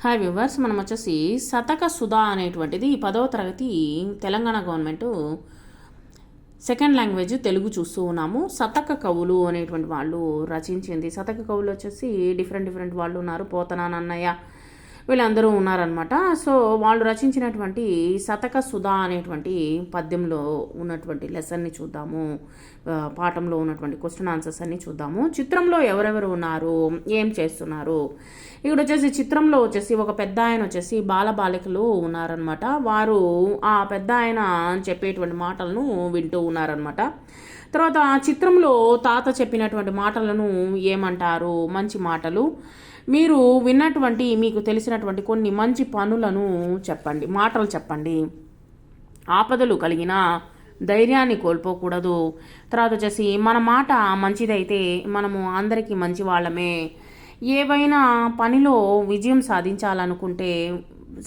Hi viewers, మనం వచ్చేసి శతక సుధా అనేటువంటిది 10వ తరగతి Telangana government second language Telugu చూస్తూ ఉన్నాము. శతక కవులు అనేటువంటి వాళ్ళు రచించింది. శతక కవులు వచ్చేసి డిఫరెంట్ వాళ్ళు ఉన్నారు. పోతన, నన్నయ్య వీళ్ళందరూ ఉన్నారనమాట. సో వాళ్ళు రచించినటువంటి శతక సుధా అనేటువంటి పద్యంలో ఉన్నటువంటి లెసన్ని చూద్దాము. పాఠంలో ఉన్నటువంటి క్వశ్చన్ ఆన్సర్స్ అన్ని చూద్దాము. చిత్రంలో ఎవరెవరు ఉన్నారు, ఏం చేస్తున్నారు? ఇక్కడ వచ్చేసి చిత్రంలో వచ్చేసి ఒక పెద్ద ఆయన వచ్చేసి బాలబాలికలు ఉన్నారనమాట. వారు ఆ పెద్ద ఆయన చెప్పేటువంటి మాటలను వింటూ ఉన్నారనమాట. తర్వాత చిత్రంలో తాత చెప్పినటువంటి మాటలను ఏమంటారు? మంచి మాటలు. మీరు విన్నటువంటి మీకు తెలిసినటువంటి కొన్ని మంచి పనులను చెప్పండి, మాటలు చెప్పండి. ఆపదలు కలిగిన ధైర్యాన్ని కోల్పోకూడదు. తర్వాత వచ్చేసి మన మాట మంచిదైతే మనము అందరికీ మంచి వాళ్ళమే. ఏవైనా పనిలో విజయం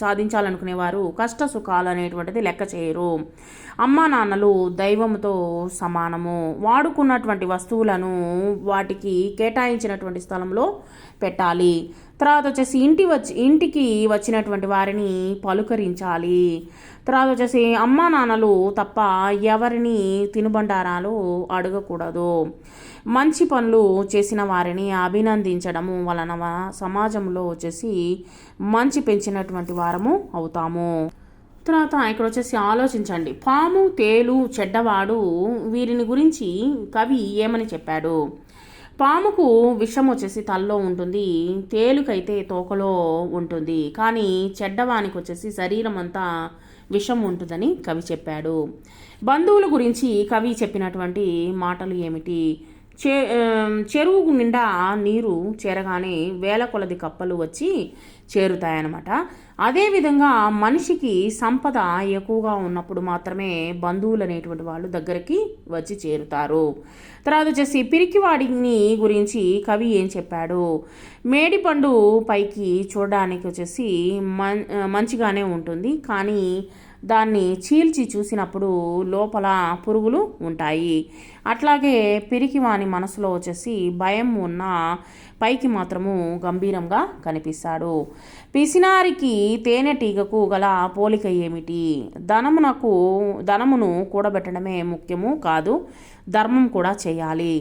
సాధించాలనుకునేవారు కష్ట సుఖాలు అనేటువంటిది లెక్క చేయరు. అమ్మా నాన్నలు దైవంతో సమానము. వాడుకున్నటువంటి వస్తువులను వాటికి కేటాయించినటువంటి స్థలంలో పెట్టాలి. తర్వాత వచ్చేసి ఇంటికి వచ్చినటువంటి వారిని పలుకరించాలి. తర్వాత వచ్చేసి అమ్మా నాన్నలు తప్ప ఎవరిని తినుబండారాలు అడగకూడదు. మంచి పనులు చేసిన వారిని అభినందించడము వలన సమాజంలో వచ్చేసి మంచి పెంచినటువంటి వారము అవుతాము. తర్వాత ఇక్కడ వచ్చేసి ఆలోచించండి. పాము, తేలు, చెడ్డవాడు వీరిని గురించి కవి ఏమని చెప్పాడు? పాముకు విషం వచ్చేసి తలలో ఉంటుంది, తేలుకైతే తోకలో ఉంటుంది, కానీ చెడ్డవానికి వచ్చేసి శరీరం అంతా విషం ఉంటుందని కవి చెప్పాడు. బంధువుల గురించి కవి చెప్పినటువంటి మాటలు ఏమిటి? చెరువు నిండా నీరు చేరగానే వేల కొలది కప్పలు వచ్చి చేరుతాయన్నమాట. అదేవిధంగా మనిషికి సంపద ఎక్కువగా ఉన్నప్పుడు మాత్రమే బంధువులు అనేటువంటి వాళ్ళు దగ్గరికి వచ్చి చేరుతారు. తర్వాత వచ్చేసి పిరికివాడిని గురించి కవి ఏం చెప్పాడు? మేడిపండు పైకి చూడడానికి వచ్చేసి మంచిగానే ఉంటుంది, కానీ దాన్ని చీల్చి చూసినప్పుడు లోపల పురుగులు ఉంటాయి. అట్లాగే పిరికివాని మనసులో వచ్చేసి భయం ఉన్న పైకి మాత్రము గంభీరంగా కనిపిస్తాడు. పిసినారికి తేనెటీగకు గల పోలిక ఏమిటి? ధనమును కూడబెట్టడమే ముఖ్యము కాదు, ధర్మం కూడా చేయాలి.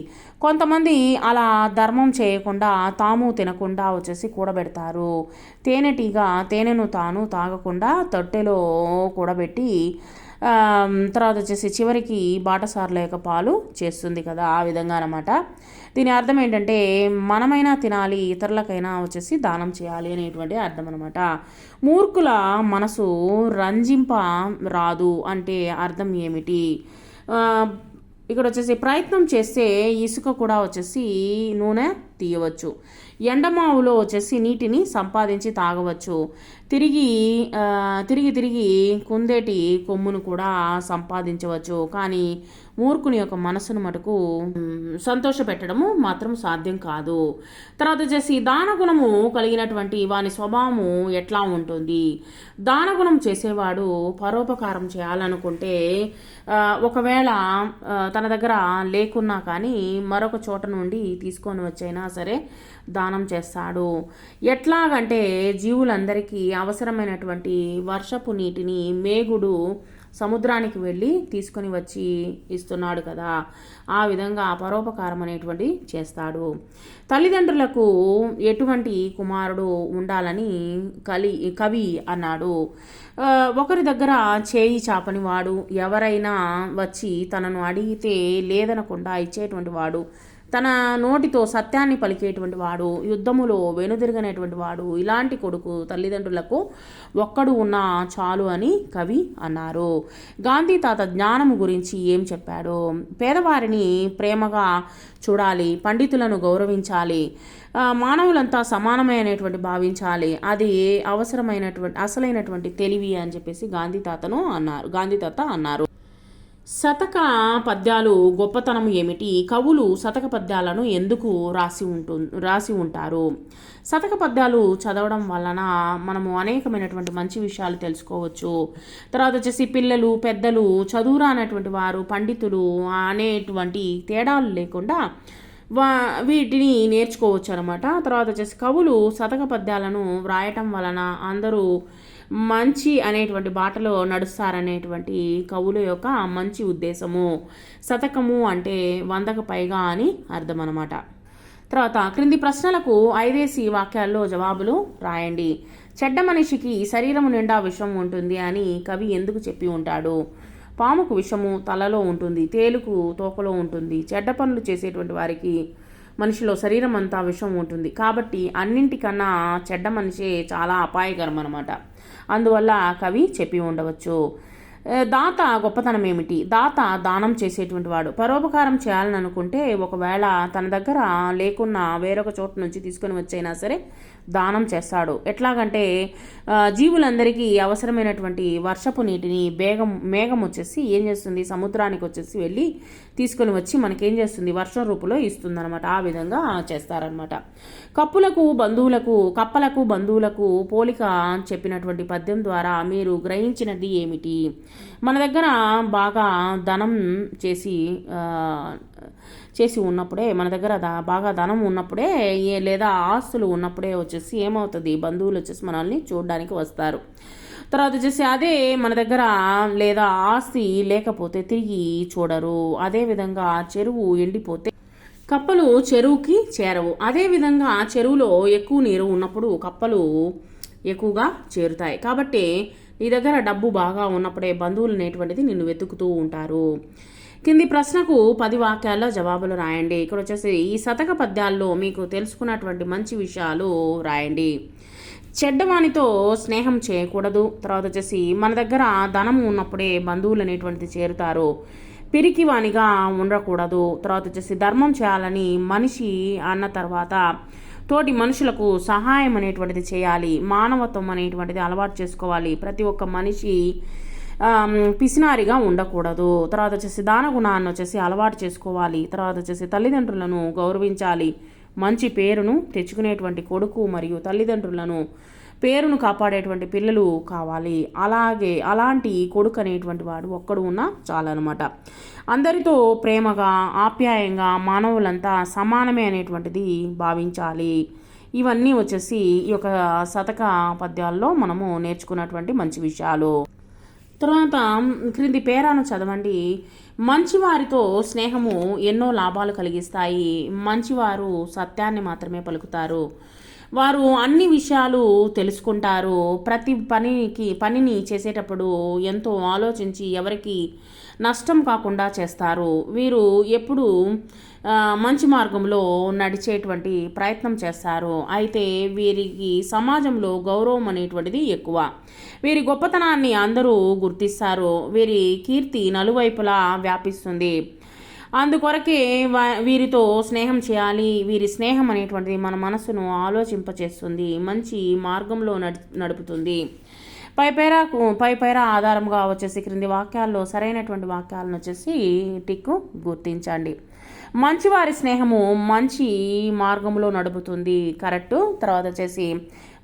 కొంతమంది అలా ధర్మం చేయకుండా తాము తినకుండా వచ్చేసి కూడబెడతారు. తేనెటీగ తేనెను తాను తాగకుండా తొట్టెలో కూడబెట్టి తర్వాత వచ్చేసి చివరికి బాటసారు లేక పాలు చేస్తుంది కదా, ఆ విధంగా అనమాట. దీని అర్థం ఏంటంటే మనమైనా తినాలి, ఇతరులకైనా వచ్చేసి దానం చేయాలి అనేటువంటి అర్థం అనమాట. మూర్ఖుల మనసు రంజింప రాదు అంటే అర్థం ఏమిటి? ఇక్కడ వచ్చేసి ప్రయత్నం చేస్తే ఇసుక కూడా వచ్చేసి నూనె తీయవచ్చు. ఎండమావులో వచ్చేసి నీటిని సంపాదించి తాగవచ్చు. తిరిగి కుందేటి కొమ్మును కూడా సంపాదించవచ్చు, కానీ మూర్ఖుని యొక్క మనసును మటుకు సంతోషపెట్టడము మాత్రం సాధ్యం కాదు. తర్వాత వచ్చేసి దానగుణము కలిగినటువంటి వాని స్వభావము ఎట్లా ఉంటుంది? దానగుణం చేసేవాడు పరోపకారం చేయాలనుకుంటే ఒకవేళ తన దగ్గర లేకున్నా కానీ మరొక చోట నుండి తీసుకొని వచ్చైనా సరే దానం చేస్తాడు. ఎట్లాగంటే జీవులందరికీ అవసరమైనటువంటి వర్షపు నీటిని మేఘుడు సముద్రానికి వెళ్ళి తీసుకొని వచ్చి ఇస్తున్నాడు కదా, ఆ విధంగా పరోపకారం అనేటువంటి చేస్తాడు. తల్లిదండ్రులకు ఎటువంటి కుమారుడు ఉండాలని కవి అన్నాడు? ఒకరి దగ్గర చేయి చాపని వాడు, ఎవరైనా వచ్చి తనను అడిగితే లేదనకుండా ఇచ్చేటువంటి వాడు, తన నోటితో సత్యాన్ని పలికేటువంటి వాడు, యుద్ధములో వెనుదిరగనేటువంటి వాడు, ఇలాంటి కొడుకు తల్లిదండ్రులకు ఒక్కడు ఉన్నా చాలు అని కవి అన్నారు. గాంధీ తాత జ్ఞానము గురించి ఏం చెప్పాడు? పేదవారిని ప్రేమగా చూడాలి, పండితులను గౌరవించాలి, మానవులంతా సమానమైనటువంటి భావించాలి, అది అసలైనటువంటి తెలివి అని చెప్పేసి గాంధీ తాత అన్నారు. శతక పద్యాలు గొప్పతనం ఏమిటి? కవులు శతక పద్యాలను ఎందుకు రాసి ఉంటారు? శతక పద్యాలు చదవడం వలన మనము అనేకమైనటువంటి మంచి విషయాలు తెలుసుకోవచ్చు. తర్వాత వచ్చేసి పిల్లలు, పెద్దలు, చదువురానటువంటి వారు, పండితులు అనేటువంటి తేడాలు లేకుండా వీటిని నేర్చుకోవచ్చు అనమాట. తర్వాత వచ్చేసి కవులు శతక పద్యాలను వ్రాయటం వలన అందరూ మంచి అనేటువంటి బాటలో నడుస్తారనేటువంటి కవుల యొక్క మంచి ఉద్దేశము. శతకము అంటే 100కు పైగా అని అర్థం అనమాట. తర్వాత క్రింది ప్రశ్నలకు 5 వాక్యాల్లో జవాబులు రాయండి. చెడ్డ మనిషికి శరీరము నిండా విషం ఉంటుంది అని కవి ఎందుకు చెప్పి ఉంటాడు? పాముకు విషము తలలో ఉంటుంది, తేలుకు తోకలో ఉంటుంది. చెడ్డ పనులు చేసేటువంటి వారికి మనిషిలో శరీరం అంతా విషం ఉంటుంది. కాబట్టి అన్నింటికన్నా చెడ్డ మనిషే చాలా అపాయకరం అనమాట. అందువల్ల కవి చెప్పి ఉండవచ్చు. దాత గొప్పతనం ఏమిటి? దాత దానం చేసేటువంటి వాడు. పరోపకారం చేయాలని అనుకుంటే ఒకవేళ తన దగ్గర లేకున్నా వేరొక చోటు నుంచి తీసుకొని వచ్చైనా సరే దానం చేస్తాడు. ఎట్లాగంటే జీవులందరికీ అవసరమైనటువంటి వర్షపు నీటిని మేఘం వచ్చేసి ఏం చేస్తుంది, సముద్రానికి వచ్చేసి వెళ్ళి తీసుకొని వచ్చి మనకేం చేస్తుంది, వర్షం రూపంలో ఇస్తుందన్నమాట. ఆ విధంగా చేస్తారనమాట. కప్పలకు బంధువులకు పోలిక చెప్పినటువంటి పద్యం ద్వారా మీరు గ్రహించినది ఏమిటి? మన దగ్గర బాగా ధనం చేసి ఉన్నప్పుడే, మన దగ్గర బాగా ధనం ఉన్నప్పుడే లేదా ఆస్తులు ఉన్నప్పుడే వచ్చేసి ఏమవుతుంది, బంధువులు వచ్చేసి మనల్ని చూడడానికి వస్తారు. తర్వాత వచ్చేసి అదే మన దగ్గర లేదా ఆస్తి లేకపోతే తిరిగి చూడరు. అదేవిధంగా చెరువు ఎండిపోతే కప్పలు చెరువుకి చేరవు. అదేవిధంగా చెరువులో ఎక్కువ నీరు ఉన్నప్పుడు కప్పలు ఎక్కువగా చేరుతాయి. కాబట్టి నీ దగ్గర డబ్బు బాగా ఉన్నప్పుడే బంధువులు అనేటువంటిది నిన్ను వెతుకుతూ ఉంటారు. కింది ప్రశ్నకు 10 వాక్యాల్లో జవాబులు రాయండి. ఇక్కడ వచ్చేసి ఈ శతక పద్యాల్లో మీకు తెలుసుకున్నటువంటి మంచి విషయాలు రాయండి. చెడ్డవానితో స్నేహం చేయకూడదు. తర్వాత వచ్చేసి మన దగ్గర ధనం ఉన్నప్పుడే బంధువులు అనేటువంటిది చేరుతారు. పిరికివానిగా ఉండకూడదు. తర్వాత వచ్చేసి ధర్మం చేయాలని మనిషి అన్న తర్వాత తోటి మనుషులకు సహాయం అనేటువంటిది చేయాలి. మానవత్వం అనేటువంటిది అలవాటు చేసుకోవాలి. ప్రతి ఒక్క మనిషి పిసినారిగా ఉండకూడదు. తర్వాత వచ్చేసి దాన గుణాన్ని వచ్చేసి అలవాటు చేసుకోవాలి. తర్వాత వచ్చేసి తల్లిదండ్రులను గౌరవించాలి. మంచి పేరును తెచ్చుకునేటువంటి కొడుకు మరియు తల్లిదండ్రులను పేరును కాపాడేటువంటి పిల్లలు కావాలి. అలాంటి కొడుకు అనేటువంటి వాడు ఒక్కడు ఉన్నా చాలన్నమాట. అందరితో ప్రేమగా ఆప్యాయంగా మానవులంతా సమానమే అనేటువంటిది భావించాలి. ఇవన్నీ వచ్చేసి ఈ యొక్క శతక పద్యాల్లో మనము నేర్చుకున్నటువంటి మంచి విషయాలు. తర్వాత క్రింది పేరాను చదవండి. మంచివారితో స్నేహము ఎన్నో లాభాలు కలిగిస్తాయి. మంచివారు సత్యాన్ని మాత్రమే పలుకుతారు. వారు అన్ని విషయాలు తెలుసుకుంటారు. ప్రతి పనిని చేసేటప్పుడు ఎంతో ఆలోచించి ఎవరికి నష్టం కాకుండా చేస్తారు. వీరు ఎప్పుడు మంచి మార్గంలో నడిచేటువంటి ప్రయత్నం చేస్తారు. అయితే వీరికి సమాజంలో గౌరవం అనేటువంటిది ఎక్కువ. వీరి గొప్పతనాన్ని అందరూ గుర్తిస్తారు. వీరి కీర్తి నలువైపులా వ్యాపిస్తుంది. అందుకొరకే వీరితో స్నేహం చేయాలి. వీరి స్నేహం అనేటువంటిది మన మనసును ఆలోచింపచేస్తుంది, మంచి మార్గంలో నడుపుతుంది. పై పేరా ఆధారంగా వచ్చేసి క్రింది వాక్యాల్లో సరైనటువంటి వాక్యాలను వచ్చేసి టిక్కు గుర్తించండి. మంచివారి స్నేహము మంచి మార్గంలో నడుపుతుంది, కరెక్టు. తర్వాత వచ్చేసి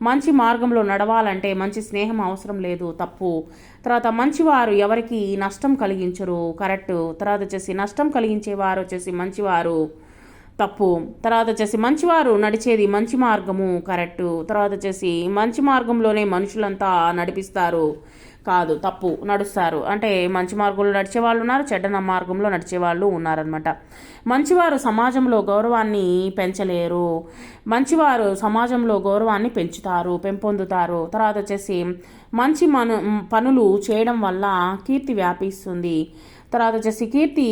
మంచి మార్గంలో నడవాలంటే మంచి స్నేహం అవసరం లేదు, తప్పు. తర్వాత మంచివారు ఎవరికి నష్టం కలిగించరు, కరెక్టు. తర్వాత వచ్చేసి నష్టం కలిగించేవారు వచ్చేసి మంచివారు, తప్పు. తర్వాత వచ్చేసి మంచివారు నడిచేది మంచి మార్గము, కరెక్టు. తర్వాత వచ్చేసి మంచి మార్గంలోనే మనుషులంతా నడిపిస్తారు, కాదు, తప్పు, నడుస్తారు. అంటే మంచి మార్గంలో నడిచే వాళ్ళు ఉన్నారు, చెడ్డ మార్గంలో నడిచే వాళ్ళు ఉన్నారనమాట. మంచివారు సమాజంలో గౌరవాన్ని పెంచలేరు, మంచివారు సమాజంలో గౌరవాన్ని పెంపొందుతారు. తర్వాత వచ్చేసి మంచి పనులు చేయడం వల్ల కీర్తి వ్యాపిస్తుంది. తర్వాత వచ్చేసి కీర్తి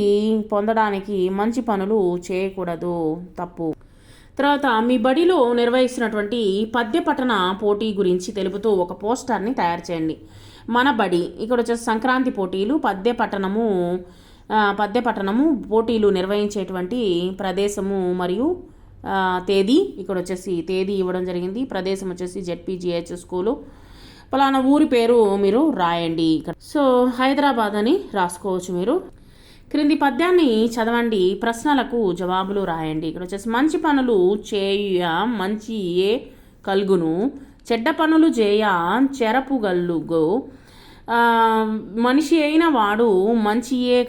పొందడానికి మంచి పనులు చేయకూడదు, తప్పు. తర్వాత మీ బడిలో నిర్వహిస్తున్నటువంటి పద్య పఠన పోటీ గురించి తెలుపుతూ ఒక పోస్టర్ని తయారు చేయండి. మన బడి, ఇక్కడ వచ్చేసి సంక్రాంతి పోటీలు, పద్య పఠనము పోటీలు నిర్వహించేటువంటి ప్రదేశము మరియు తేదీ, ఇక్కడ వచ్చేసి తేదీ ఇవ్వడం జరిగింది. ప్రదేశం వచ్చేసి జెడ్పీజీహెచ్ స్కూలు, పలానా ఊరి పేరు మీరు రాయండి. సో హైదరాబాద్ అని రాసుకోవచ్చు మీరు. క్రింది పద్యాన్ని చదవండి, ప్రశ్నలకు జవాబులు రాయండి. ఇక్కడ వచ్చేసి మంచి పనులు చేయ మంచియే కల్గును, చెడ్డ పనులు చేయ చెరపుగల్లుగు, ఆ, మనిషి అయిన వాడు మంచియే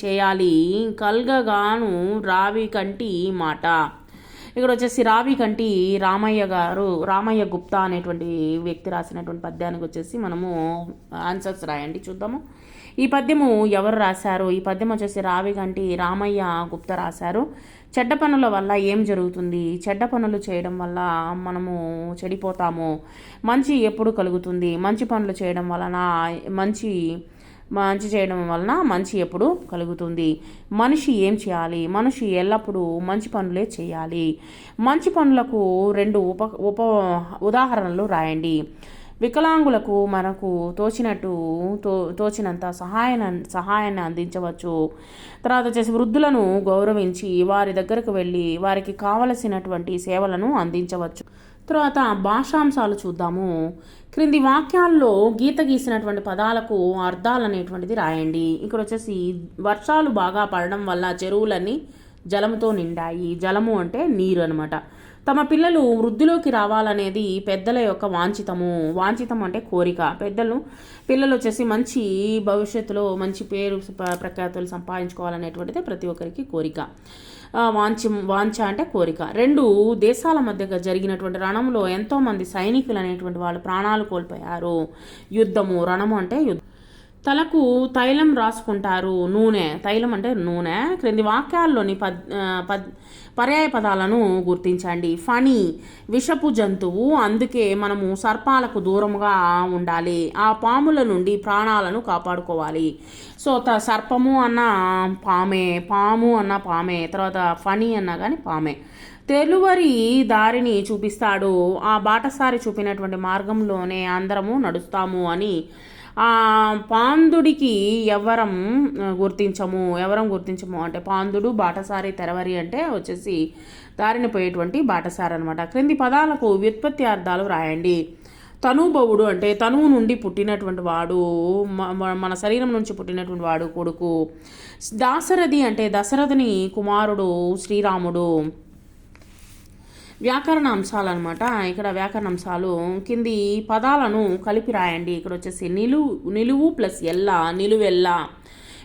చేయాలి కల్గగాను రావి కంటి మాట. ఇక్కడ వచ్చేసి రావి కంటి రామయ్య గుప్తా అనేటువంటి వ్యక్తి రాసినటువంటి పద్యానికి వచ్చేసి మనము ఆన్సర్స్ రాయండి చూద్దాము. ఈ పద్యము ఎవరు రాశారు? ఈ పద్యం వచ్చేసి రావి కంటి రామయ్య గుప్తా రాశారు. చెడ్డ పనుల వల్ల ఏం జరుగుతుంది? చెడ్డ పనులు చేయడం వల్ల మనము చెడిపోతాము. మంచి ఎప్పుడు కలుగుతుంది? మంచి పనులు చేయడం వలన మంచి చేయడం వలన మంచి ఎప్పుడు కలుగుతుంది. మనిషి ఏం చేయాలి? మనిషి ఎల్లప్పుడూ మంచి పనులే చేయాలి. మంచి పనులకు 2 ఉదాహరణలు రాయండి. వికలాంగులకు మనకు తోచినంత సహాయాన్ని అందించవచ్చు. తర్వాత వచ్చేసి వృద్ధులను గౌరవించి వారి దగ్గరకు వెళ్ళి వారికి కావలసినటువంటి సేవలను అందించవచ్చు. తర్వాత భాషాంశాలు చూద్దాము. క్రింది వాక్యాల్లో గీత గీసినటువంటి పదాలకు అర్థాలు అనేటువంటిది రాయండి. ఇక్కడ వచ్చేసి వర్షాలు బాగా పడడం వల్ల చెరువులన్నీ జలముతో నిండాయి. జలము అంటే నీరు అనమాట. తమ పిల్లలు వృద్ధిలోకి రావాలనేది పెద్దల యొక్క వాంఛితం అంటే కోరిక. పిల్లలు వచ్చేసి మంచి భవిష్యత్తులో మంచి పేరు ప్రఖ్యాతులు సంపాదించుకోవాలనేటువంటిది ప్రతి ఒక్కరికి కోరిక. వాంఛ అంటే కోరిక. 2 దేశాల మధ్య జరిగినటువంటి రణంలో ఎంతోమంది సైనికులు అనేటువంటి వాళ్ళు ప్రాణాలు కోల్పోయారు. రణము అంటే యుద్ధం. తలకు తైలం రాసుకుంటారు. తైలం అంటే నూనె. క్రింది వాక్యాల్లోని పర్యాయ పదాలను గుర్తించండి. ఫణి విషపు జంతువు, అందుకే మనము సర్పాలకు దూరంగా ఉండాలి. ఆ పాముల నుండి ప్రాణాలను కాపాడుకోవాలి. సో సర్పము అన్న పామే, తర్వాత ఫణి అన్నా కానీ పామే. తెలువరి దారిని చూపిస్తాడు, ఆ బాటసారి చూపినటువంటి మార్గంలోనే అందరము నడుస్తాము అని. పాందుడికి ఎవరం గుర్తించము అంటే పాందుడు, బాటసారి, తెరవరి అంటే వచ్చేసి దారిని పోయేటువంటి బాటసారి అనమాట. క్రింది పదాలకు వ్యుత్పత్తి అర్థాలు రాయండి. తనుభవుడు అంటే తనువు నుండి పుట్టినటువంటి వాడు, మన శరీరం నుంచి పుట్టినటువంటి వాడు కొడుకు. దాశరథి అంటే దశరథుని కుమారుడు శ్రీరాముడు. వ్యాకరణ అంశాలు అనమాట. ఇక్కడ వ్యాకరణ అంశాలు కింది పదాలను కలిపి రాయండి. ఇక్కడ వచ్చేసి నిలువు ప్లస్ నిలువెల్ల,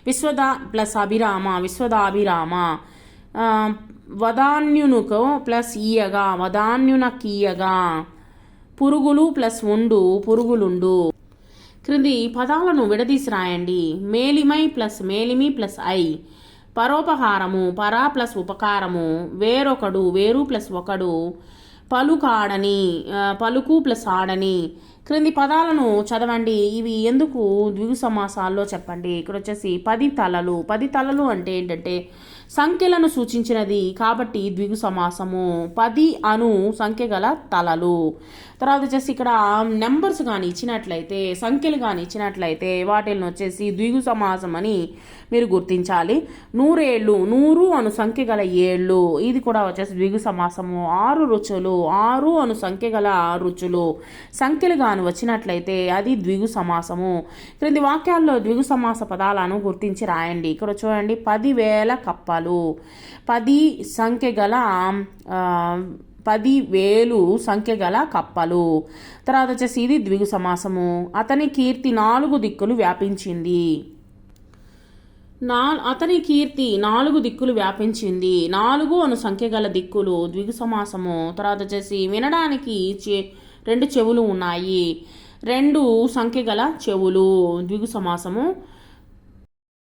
విశ్వద ప్లస్ అభిరామ, విశ్వదాభిరామ, వదాన్యునుకు ప్లస్ ఈయగా, వదాన్యునకీయగా, పురుగులు ప్లస్ పురుగులుండు. క్రింది పదాలను విడదీసి రాయండి. మేలిమై ప్లస్ మేలిమి ప్లస్ ఐ, పరోపహారము, పరా ప్లస్ ఉపకారము, వేరు ప్లస్ ఒకడు, పలుకాడని, పలుకు ప్లస్ ఆడని. క్రింది పదాలను చదవండి. ఇవి ఎందుకు ద్విగు సమాసాల్లో చెప్పండి. ఇక్కడ వచ్చేసి 10 తలలు అంటే ఏంటంటే సంఖ్యలను సూచించినది కాబట్టి ద్విగు సమాసము. 10 అను సంఖ్య గల తలలు. తర్వాత వచ్చేసి ఇక్కడ నెంబర్స్ కానీ ఇచ్చినట్లయితే, సంఖ్యలు కానీ ఇచ్చినట్లయితే వాటిని వచ్చేసి ద్విగు సమాసం అని మీరు గుర్తించాలి. 100 ఏళ్ళు, 100 అను సంఖ్య గల ఏళ్ళు, ఇది కూడా వచ్చేసి ద్విగు సమాసము. 6 రుచులు, 6 అను సంఖ్య గల రుచులు, సంఖ్యలు కానీ వచ్చినట్లయితే అది ద్విగు సమాసము. క్రింది వాక్యాల్లో ద్విగు సమాస పదాలను గుర్తించి రాయండి. ఇక్కడ చూడండి, 10,000 కప్పలు, 10 సంఖ్య గల 10,000 సంఖ్య గల కప్పలు. తర్వాత వచ్చేసి ఇది ద్విగు సమాసము. అతని కీర్తి 4 దిక్కులు వ్యాపించింది. అతని కీర్తి 4 దిక్కులు వ్యాపించింది. 4 అను సంఖ్య గల దిక్కులు ద్విగు సమాసము. తర్వాత వచ్చేసి వినడానికి 2 చెవులు ఉన్నాయి. 2 సంఖ్య గల చెవులు ద్విగు సమాసము.